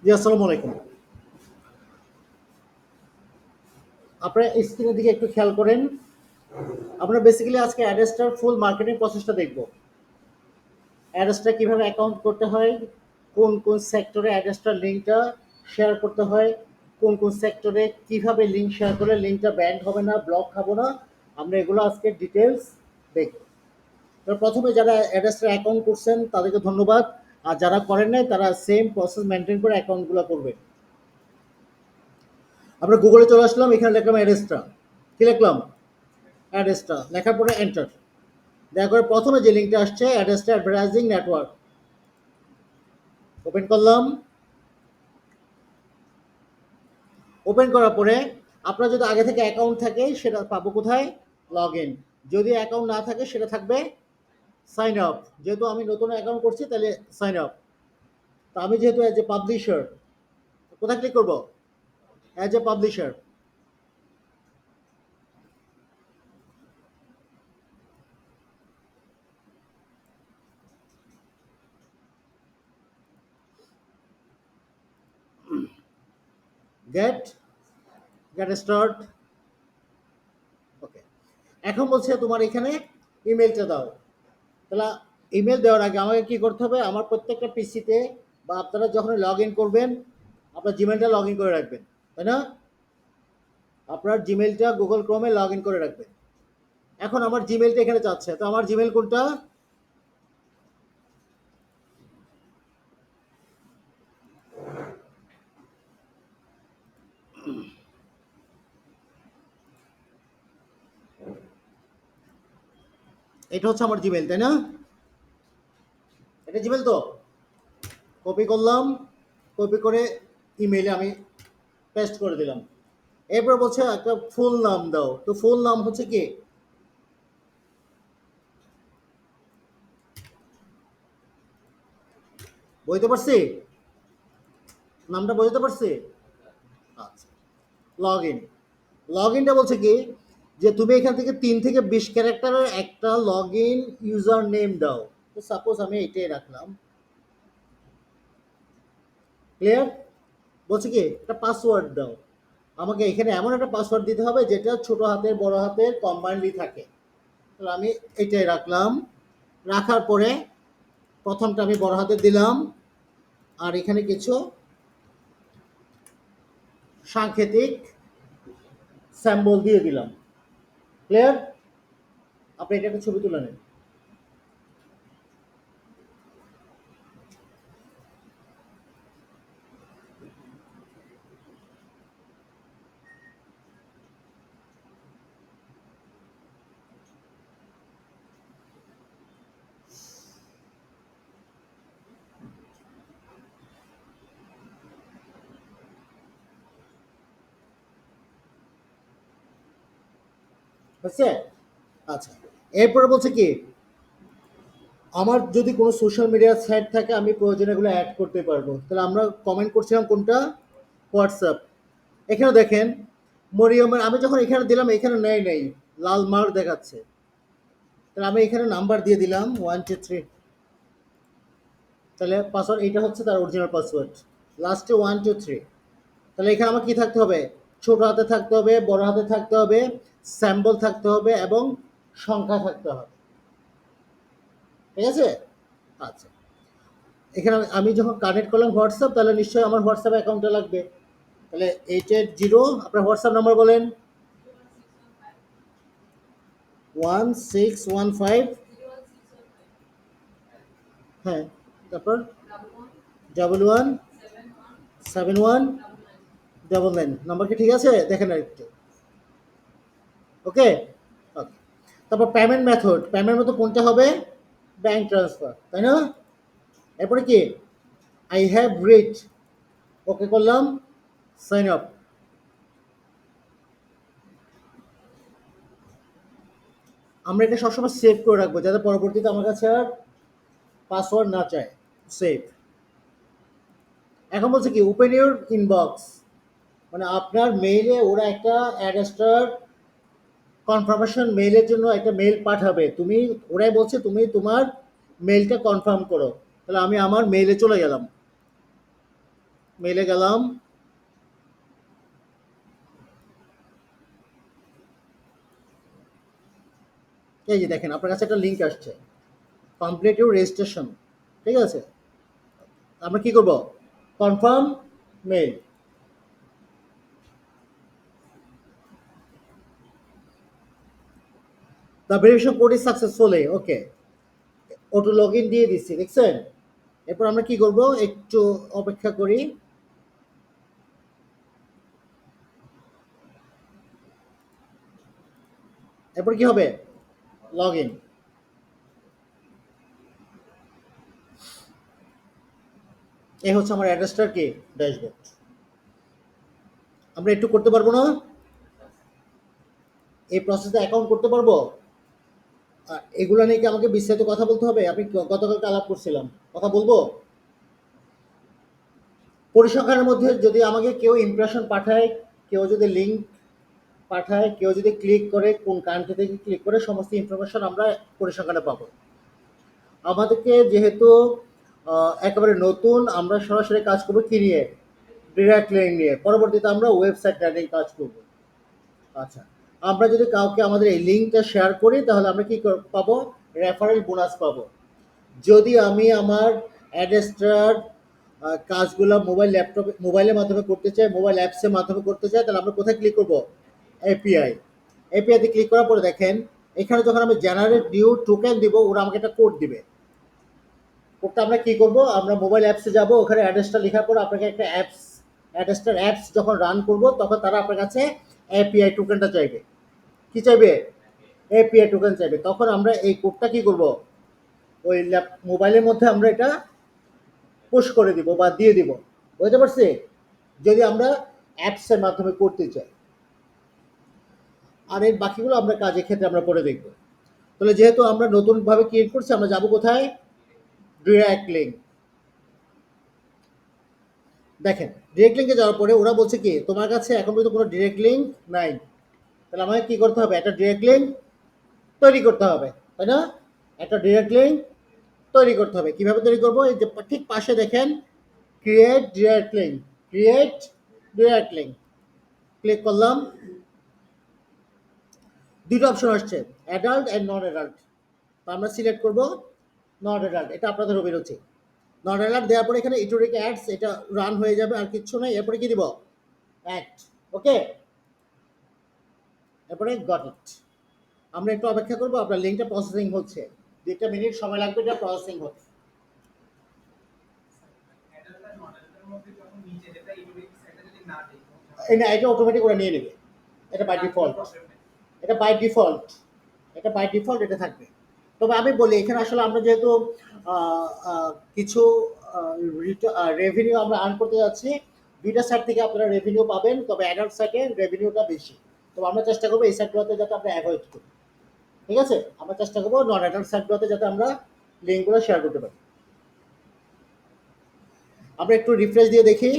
জি, আসসালামু আলাইকুম। আপনারা স্ক্রিনের দিকে একটু খেয়াল করেন। আমরা বেসিক্যালি আজকে অ্যাড্রেসটার ফুল মার্কেটিং প্রসেসটা দেখব। অ্যাড্রেসটা কিভাবে অ্যাকাউন্ট করতে হয়, কোন কোন সেক্টরে অ্যাড্রেসটার লিঙ্কটা শেয়ার করতে হয়, কোন কোন সেক্টরে কিভাবে লিঙ্ক শেয়ার করলে লিঙ্কটা ব্যান্ড হবে না, ব্লক খাবো না, আমরা এগুলো আজকে ডিটেলস দেখব। তো প্রথমে যারা অ্যাড্রেসটা অ্যাকাউন্ট করছেন তাদেরকে ধন্যবাদ। আর যারা করেন নাই তারা সেম প্রসেস মেনটেন করে অ্যাকাউন্টগুলো করবেন। আমরা গুগলে চলে আসলাম, এখানে লিখলাম অ্যাড্রেসটা। কি লিখলাম? অ্যাড্রেসটা লেখার পরে এন্টার দেওয়ার পরে প্রথমে যে লিঙ্কটা আসছে অ্যাড্রেসটা অ্যাডভার্টাইজিং নেটওয়ার্ক ওপেন করলাম। ওপেন করার পরে আপনার যদি আগে থেকে অ্যাকাউন্ট থাকে সেটা পাবো কোথায়? Log in. যদি অ্যাকাউন্ট না থাকে সেটা থাকবে সাইন আপ। যেহেতু আমি নতুন অ্যাকাউন্ট করছি তাহলে সাইন আপ। তো আমি যেহেতু অ্যাজ এ পাবলিশার কোথায় ক্লিক করবো? As a publisher. Get get start. Okay, এখন বলছে তোমার এখানে ইমেলটা দাও। তাহলে ইমেল দেওয়ার আগে আমাকে কি করতে হবে? আমার প্রত্যেকটা পিসিতে বা আপনারা যখন লগ ইন করবেন আপনার জিমেলটা লগ ইন করে রাখবেন, তাই না? আপনার জিমেলটা গুগল ক্রোমে লগ ইন করে রাখবেন। এখন আমার জিমেলটা এখানে চাচ্ছে, তো আমার জিমেল কোনটা? এটা হচ্ছে আমার জিমেল, তাই না? এটা জিমেল তো। কপি করলাম, কপি করে ইমেইলে আমি পেস্ট করে দিলাম। এরপর বলছে একটা ফুল নাম দাও। তো ফুল নাম হচ্ছে কি? বলতে পারছি? নামটা বোঝাতে পারছি? আচ্ছা, লগ ইন। লগ ইনটা বলছে কি যে তুমি এখান থেকে 3 থেকে 20 ক্যারেক্টারের একটা লগ ইন ইউজার নেম দাও। তো সাপোজ আমি এটাই রাখলাম। ক্লিয়ার? বলছে কি একটা পাসওয়ার্ড দাও। আমাকে এখানে এমন একটা পাসওয়ার্ড দিতে হবে যেটা ছোট হাতের বড় হাতের কম্বাইন্ডলি থাকে। তাহলে আমি এটাই রাখলাম। রাখার পরে প্রথমটা আমি বড় হাতে দিলাম, আর এখানে কিছু সাংকেতিক স্যাম্বল দিয়ে দিলাম। ক্লিয়ার? আপনি এটা একটা ছবি তুলে নেন। বুঝছে? আচ্ছা, এরপরে বলছে কি আমার যদি কোনো সোশ্যাল মিডিয়ার সাইট থাকে আমি প্রয়োজনে এগুলো অ্যাড করতে পারবো। তাহলে আমরা কমেন্ট করছিলাম কোনটা? হোয়াটসঅ্যাপ। এখানে দেখেন মরিয়মের আমি যখন এখানে দিলাম এখানে নেই নেই, লাল মার্ক দেখাচ্ছে। তাহলে আমি এখানে নাম্বার দিয়ে দিলাম 1 2 3। তাহলে পাসওয়ার্ড এইটা হচ্ছে তার অরিজিনাল পাসওয়ার্ড, লাস্টে 1 2 3। তাহলে এখানে আমার কি থাকতে হবে? ছোট হাতে থাকতে হবে, বড় হাতে থাকতে হবে, স্যাম্বল থাকতে হবে এবং সংখ্যা থাকতে হবে। ঠিক আছে? আচ্ছা, এখানে আমি যখন কানেক্ট করলাম হোয়াটসঅ্যাপ তাহলে নিশ্চয়ই আমার হোয়াটসঅ্যাপ অ্যাকাউন্টটা লাগবে। তাহলে 880 আপনার হোয়াটসঅ্যাপ নাম্বার বলেন। 1615। হ্যাঁ, তারপর 117179। নাম্বার কি ঠিক আছে? দেখেন আর একটু। ওকে ওকে। তারপর পেমেন্ট মেথড, পেমেন্ট মেথড কোনটা হবে? ব্যাংক ট্রান্সফার, তাই না? এরপরে কি আই হ্যাভ রিড। ওকে করলাম, সাইন আপ। আমরা এটা সবসময় সেভ করে রাখবো যাতে পরবর্তীতে আমার কাছে আর পাসওয়ার্ড না চায়। সেভ। এখন বলছে কি ওপেন ইউর ইনবক্স, মানে আপনার মেইলে ওরা একটা অ্যাড্রেসটার কনফার্মেশন মেইলের জন্য একটা মেইল পাঠাবে। তুমি ওরাই বলছে তুমি তোমার মেইলটা কনফার্ম করো। তাহলে আমি আমার মেইলে চলে গেলাম। মেলে গেলাম। এই যে দেখেন আপনার কাছে একটা লিঙ্ক আসছে, কমপ্লিট ইউর রেজিস্ট্রেশন। ঠিক আছে, আমরা কি করব? Confirm mail. The verification code is successfully okay, auto log in দিয়ে দিচ্ছি, দেখছেন? এরপর আমরা কি করব, একটু অপেক্ষা করি। এরপর কি হবে? Log in. এই হচ্ছে আমার অ্যাড্রেসটার কি ড্যাশবোর্ড। আমরা একটু করতে পারবো না? এই প্রসেসে অ্যাকাউন্ট করতে পারবো? এগুলো নিয়ে কি আমাকে বিস্তারিত কথা বলতে হবে? আমি গতকালকে আলাপ করছিলাম, কথা বলবো। পরিসংখ্যানের মধ্যে যদি আমাকে কেউ ইমপ্রেশন পাঠায়, কেউ যদি লিঙ্ক পাঠায়, কেউ যদি ক্লিক করে, কোন কান্ট্রি থেকে ক্লিক করে, সমস্ত ইনফরমেশন আমরা পরিসংখ্যানে পাবো। আমাদেরকে যেহেতু একেবারে নতুন, আমরা সরাসরি কাজ করবো কি নিয়ে? ডিরেক্ট লিঙ্ক নিয়ে। পরবর্তীতে আমরা ওয়েবসাইট রানিং কাজ করব। আচ্ছা, আমরা যদি কাউকে আমাদের এই লিঙ্কটা শেয়ার করি তাহলে আমরা কি পাবো? রেফারেল বোনাস পাবো। যদি আমি আমার অ্যাডেস্টার কাজগুলো মোবাইল ল্যাপটপে মোবাইলের মাধ্যমে করতে চাই, মোবাইল অ্যাপসের মাধ্যমে করতে চাই, তাহলে আমরা কোথায় ক্লিক করব? এপিআই। এপিআইতে ক্লিক করার পরে দেখেন এখানে যখন আমি জেনারেট নিউ টোকেন দিব, ওরা আমাকে একটা কোড দিবে। কোডটা আমরা কি করব? আমরা মোবাইল অ্যাপসে যাব, ওখানে অ্যাড্রেসটা লেখার পর আপনাকে একটা অ্যাপস, অ্যাড্রেসটার অ্যাপস যখন রান করব তখন তারা আপনার কাছে এপিআই টোকেনটা চাইবে। কি চাইবে? এপিআই টোকেন চাইবে। তখন আমরা এই কোডটা কি করব? ওই মোবাইলের মধ্যে আমরা এটা পুশ করে দিব বা দিয়ে দিব। বুঝতে পারছি? যদি আমরা অ্যাপসের মাধ্যমে করতে চাই। আর এর বাকিগুলো আমরা কাজের ক্ষেত্রে আমরা করে দেখব। তাহলে যেহেতু আমরা নতুনভাবে ক্রিয়েট করছি, আমরা যাব কোথায়? Direct link. দেখেন ডিরেক্ট লিঙ্কে যাওয়ার পরে ওরা বলছে কি, তোমার কাছে এখন পর্যন্ত কোনো ডিরেক্ট লিঙ্ক নাই। তাহলে আমাকে কি করতে হবে? একটা ডিরেক্ট লিঙ্ক তৈরি করতে হবে, তাই না? একটা ডিরেক্ট লিঙ্ক তৈরি করতে হবে। কিভাবে তৈরি করবো? এই যে ঠিক পাশে দেখেন create direct link, create direct link click করলাম। দুটো অপশন আসছে, অ্যাডাল্ট অ্যান্ড নন অ্যাডাল্ট। তো আমরা সিলেক্ট করব নন অ্যাডাল্ট, এটা আপনাদের অভিরুচি। নন অ্যাডাল্ট দেওয়ার পরে এখানে ইটোরিক অ্যাডস, এটা রান হয়ে যাবে, আর কিচ্ছু নাই। এরপরে কি দিব? অ্যাক্ট। ওকে, এরপরে গট ইট। আমরা একটু অপেক্ষা করবো, আপনার লিঙ্কটা প্রসেসিং হচ্ছে, 2 মিনিট সময় লাগবে এটা প্রসেসিং হতে। এই না, এটা অটোমেটিক ওরা নিয়ে নেবে, এটা বাই ডিফল্ট, এটা বাই ডিফল্ট, এটা বাই ডিফল্ট এটা থাকবে। তবে আমি বলি এখানে আসলে আমরা যেহেতু কিছু রেভিনিউ আমরা আর্ন করতে যাচ্ছি, দুইটা সাইড থেকে আপনারা রেভিনিউ পাবেন, তবে অ্যাডাল্ট সাইডে রেভিনিউটা বেশি। তো আমরা চেষ্টা করবো এই সাইডগুলোতে যাতে আমরা অ্যাভয়েড করি। ঠিক আছে, আমরা চেষ্টা করবো নন অ্যাডাল্ট সাইটগুলোতে যাতে আমরা লিঙ্কগুলো শেয়ার করতে পারি। আমরা একটু রিফ্রেশ দিয়ে দেখি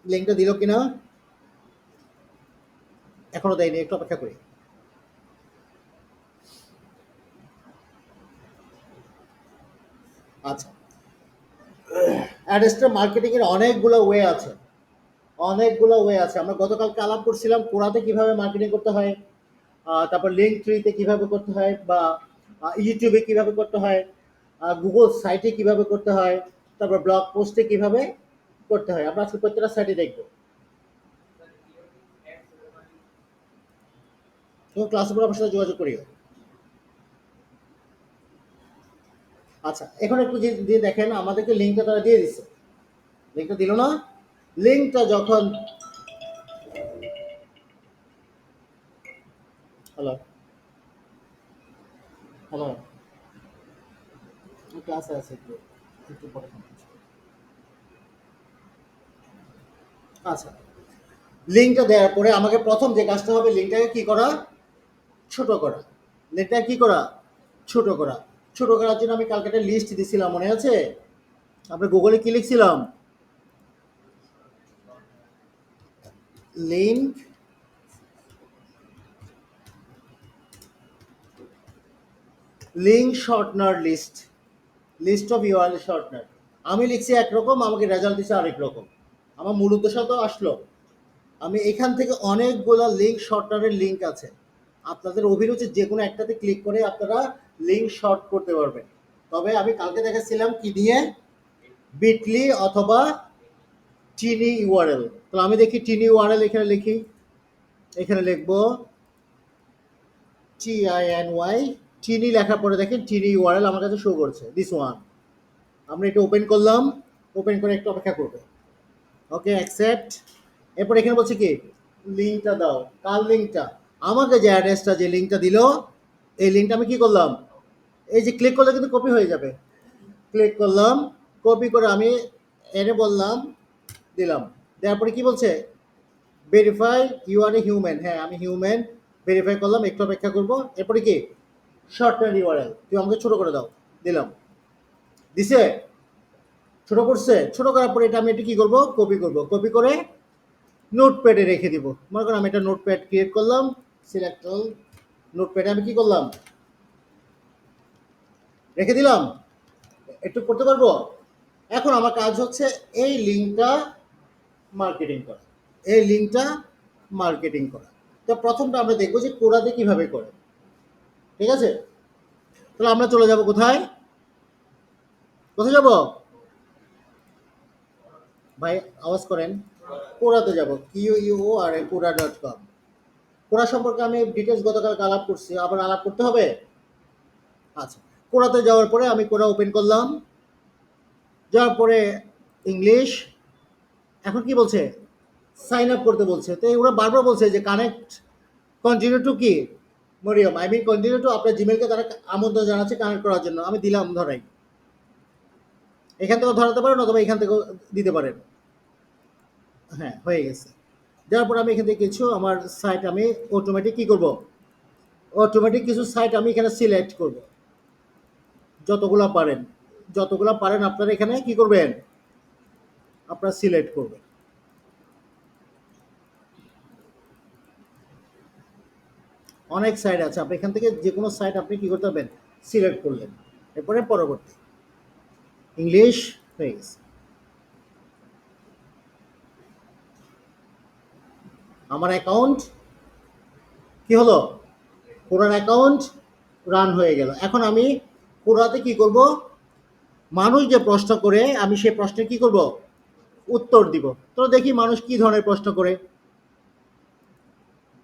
লিঙ্কটা দিল কিনা। এখনো দেয়নি, একটু অপেক্ষা করি। আচ্ছা, অ্যাডস্টার মার্কেটিং এর অনেকগুলো ওয়ে আছে, অনেকগুলো ওয়ে আছে। আমরা গতকালকে আলাপ করছিলাম কোরাতে কিভাবে মার্কেটিং করতে হয়, তারপর লিঙ্ক ট্রিতে কিভাবে করতে হয়, বা ইউটিউবে কিভাবে করতে হয়, গুগল সাইটে কিভাবে করতে হয়, তারপর ব্লগ পোস্টে কিভাবে করতে হয়। আমরা আজকে প্রত্যেকটা সাইটে দেখবো। তুমি ক্লাসের পর আমার সাথে যোগাযোগ করিও। আচ্ছা, এখন একটু দিয়ে দেখেন আমাদেরকে লিঙ্কটা তারা দিয়ে দিচ্ছে। লিঙ্কটা দিল না? লিঙ্কটা যখন, হ্যালো হ্যালো, ক্লাসে আছে, একটু একটু পরে ফোন করছি। আচ্ছা, লিঙ্কটা দেওয়ার পরে আমাকে প্রথম যে কাজটা হবে লিঙ্কটাকে কি করা? ছোট করা। লিঙ্কটা কি করা? ছোট করা। ছোট করার জন্য আমি কালকে একটা লিস্ট দিছিলাম, মনে আছে? আমরা গুগলে কি লিখছিলাম? Link link shortener list, list of URL shortener. আমি লিখছি একরকম, আমাকে রেজাল্ট দিচ্ছে আরেক রকম। আমার মূল উদ্দেশ্য তো আসলো, আমি এখান থেকে অনেকগুলো লিঙ্ক শর্টারের লিঙ্ক আছে, আপনাদের অভিরুচি যে কোনো একটাতে ক্লিক করে আপনারা লিঙ্ক শর্ট করতে পারবেন। তবে আমি কালকে দেখাচ্ছিলাম কি দিয়ে, বিটলি অথবা টিনি ইউআরএল। তো আমি দেখি টিনি ইউআরএল, এখানে লিখি, এখানে লিখবো TINY, টিনি লেখার পরে দেখেন টিনি ইউআরএল আমার কাছে শো করছে, দিস ওয়ান। আমরা এটা ওপেন করলাম, ওপেন করে একটু অপেক্ষা করবো। ওকে, অ্যাকসেপ্ট। এরপর এখানে বলছে কি, লিঙ্কটা দাও। কার লিঙ্কটা? আমাকে যে অ্যাড্রেসটা, যে লিঙ্কটা দিল, এই লিঙ্কটা আমি কি করলাম, এই যে ক্লিক করলে কিন্তু কপি হয়ে যাবে। ক্লিক করলাম, কপি করে আমি এনে বললাম, দিলাম। দেওয়ার পরে কি বলছে, verify you are a human. হ্যাঁ, আমি হিউম্যান। ভেরিফাই করলাম, একটু অপেক্ষা করবো। এরপরে কি, শর্টকাট ইউআরএল, তুই আমাকে ছোট করে দাও। দিলাম, দিছে, ছোট করছে। ছোট করার পরে এটা আমি এটা কি করবো, কপি করব। কপি করে নোটপ্যাডে রেখে দিব। মনে করেন আমি একটা নোটপ্যাড ক্রিয়েট করলাম, সিলেক্ট অল। নোটপ্যাডে আমি কি করলাম, রেখে দিলাম। একটু করতে পারবো। এখন আমার কাজ হচ্ছে এই লিঙ্কটা মার্কেটিং করা, এই লিঙ্কটা মার্কেটিং করা। তো প্রথমটা আমরা দেখবো যে কোরাতে কিভাবে করে। ঠিক আছে, তাহলে আমরা চলে যাব কোথায়, কোথায় যাব ভাই, আওয়াজ করেন। কোরাতে যাব, QUORA, কোরা.com। কোরা সম্পর্কে আমি ডিটেলস গতকাল আলাপ করছি, আবার আলাপ করতে হবে। আচ্ছা, কোরাতে যাওয়ার পরে আমি কোরা ওপেন করলাম। যাওয়ার পরে ইংলিশ, এখন কি বলছে, সাইন আপ করতে বলছে। তো ওরা বারবার বলছে যে কানেক্ট, কন্টিনিউ টু কি, Mariam, I mean continue to, আপনার জিমেলকে তারা আমন্ত্রণ জানাচ্ছে কানেক্ট করার জন্য। আমি দিলাম, ধরাই, এখান থেকেও ধরাতে পারেন অথবা এখান থেকেও দিতে পারেন। হ্যাঁ, হয়ে গেছে। যার পর আমি এখান থেকে কিছু আমার সাইট আমি অটোমেটিক কি করব, অটোমেটিক কিছু সাইট আমি এখানে সিলেক্ট করব, যতগুলা পারেন, যতগুলা পারেন আপনারা এখানে কি করবেন, আপনারা সিলেক্ট করবেন। অনেক সাইট আছে, আপনি এখান থেকে যে কোনো সাইট আপনি কি করতে পারবেন, সিলেক্ট করলেন। এরপরে পরবর্তী ইংলিশ হয়ে গেছে। আমার অ্যাকাউন্ট কি হলো, কোরার অ্যাকাউন্ট রান হয়ে গেল। এখন আমি কোরাতে কি করব, মানুষ যে প্রশ্ন করে আমি সেই প্রশ্নের কি করব, উত্তর দিব। তো দেখি মানুষ কি ধরনের প্রশ্ন করে।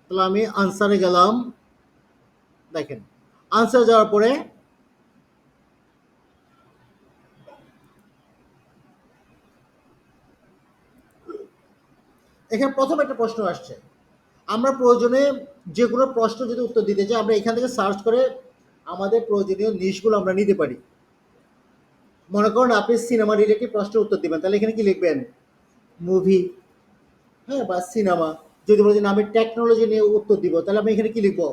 তাহলে আমি আনসারে গেলাম, দেখেন আনসার যাওয়ার পরে এখানে প্রথম একটা প্রশ্ন আসছে। আমরা প্রয়োজনে যে কোনো প্রশ্ন যদি উত্তর দিতে চাই, আমরা এখান থেকে সার্চ করে আমাদের প্রয়োজনীয় নিশগুলো আমরা নিতে পারি। মনে করুন আপনি সিনেমা রিলেটেড প্রশ্নের উত্তর দিবেন, তাহলে এখানে কি লিখবেন, মুভি, হ্যাঁ, বা সিনেমা। যদি বলেন যে আমি টেকনোলজি নিয়ে উত্তর দিব, তাহলে আমি এখানে কি লিখবো,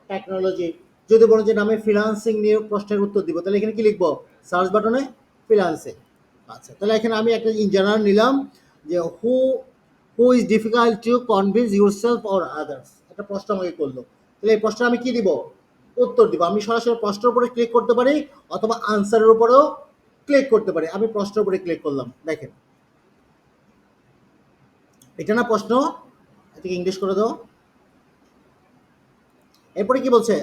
টেকনোলজি। যদি বলেন যে আমি ফিনান্সিং নিয়ে প্রশ্নের উত্তর দিব, তাহলে এখানে কি লিখবো, সার্চ বাটনে ফিনান্সিং। আচ্ছা, তাহলে এখানে আমি একটা ইন জেনারেল নিলাম, যে হু is difficult to convince your self or others, একটা প্রশ্ন আমাকে করলো। তাহলে এই প্রশ্নে আমি কি দিব, উত্তর দিব। আমি সরাসরি প্রশ্নের উপরে ক্লিক করতে পারি অথবা আনসারের উপরেও ক্লিক করতে পারি। আমি প্রশ্নের উপরে ক্লিক করলাম, দেখেন এটা না প্রশ্ন, এটাকে ইংলিশ করে দাও। এরপরে কি বলছে,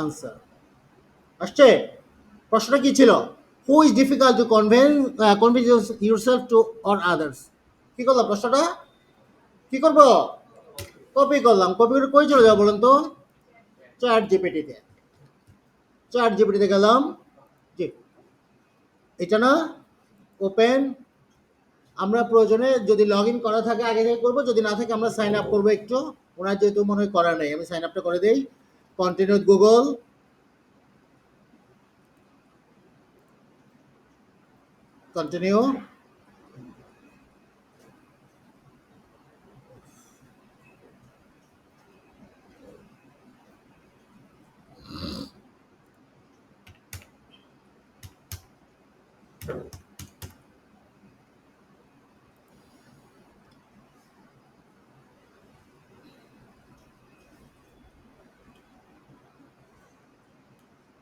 আনসার আসছে। প্রশ্নটা কি ছিল, who is difficult to convince yourself to or others. কি করলাম, প্রশ্নটা কি করব, কপি করলাম। কপি করে কই চলে যাবো বলেন তো, চ্যাট জিপিটিতে। চ্যাট জিপিটিতে গেলাম, জি, এটা না, ওপেন। আমরা প্রয়োজনে যদি লগ ইন করা থাকে আগে থেকে করবো, যদি না থাকে আমরা সাইন আপ করবো একটু। ওনার যেহেতু মনে হয় করা নেই, আমি সাইন আপটা করে দিই। Continue Google, continue.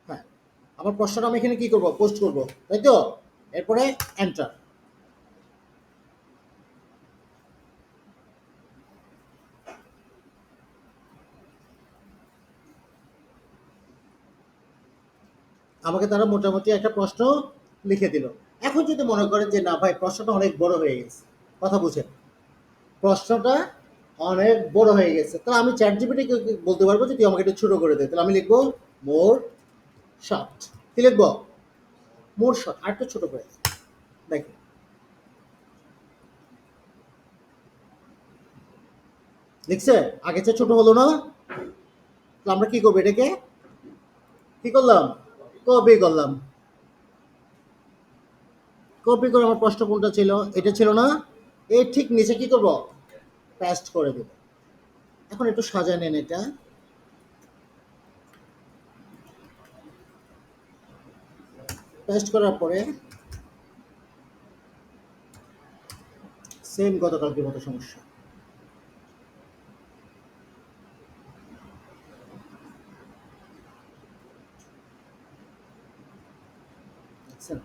হ্যাঁ, আমার প্রশ্নটা আমি এখানে কি করব, পোস্ট করব, তাই তো। এরপরে এন্টার। আমাকে তারা মোটামুটি একটা প্রশ্ন লিখে দিল। এখন যদি মনে করেন যে না ভাই প্রশ্নটা অনেক বড় হয়ে গেছে, কথা বুঝেন, প্রশ্নটা অনেক বড় হয়ে গেছে, তাহলে আমি চ্যাট জিপিটিকে বলতে পারবো যে তুই আমাকে একটু ছোট করে দে। তাহলে আমি লিখবো মোর শর্ট। কি লিখবো? মোর শর্ট, আর একটু ছোট করে দে। দেখো লিখছে, আগে চেয়ে ছোট হলো না? তাহলে আমরা কি করবো এটাকে? কি করলাম? কপি করলাম। কপি করে আমার প্রশ্ন কোনটা ছিল? এটা ছিল না? এই ঠিক নিচে কি করবো? পেস্ট করে দেব। এখন একটু সাজায় নেন এটা। পেস্ট করার পরে সেম গতকালকের মতো সমস্যা। দেখছেন?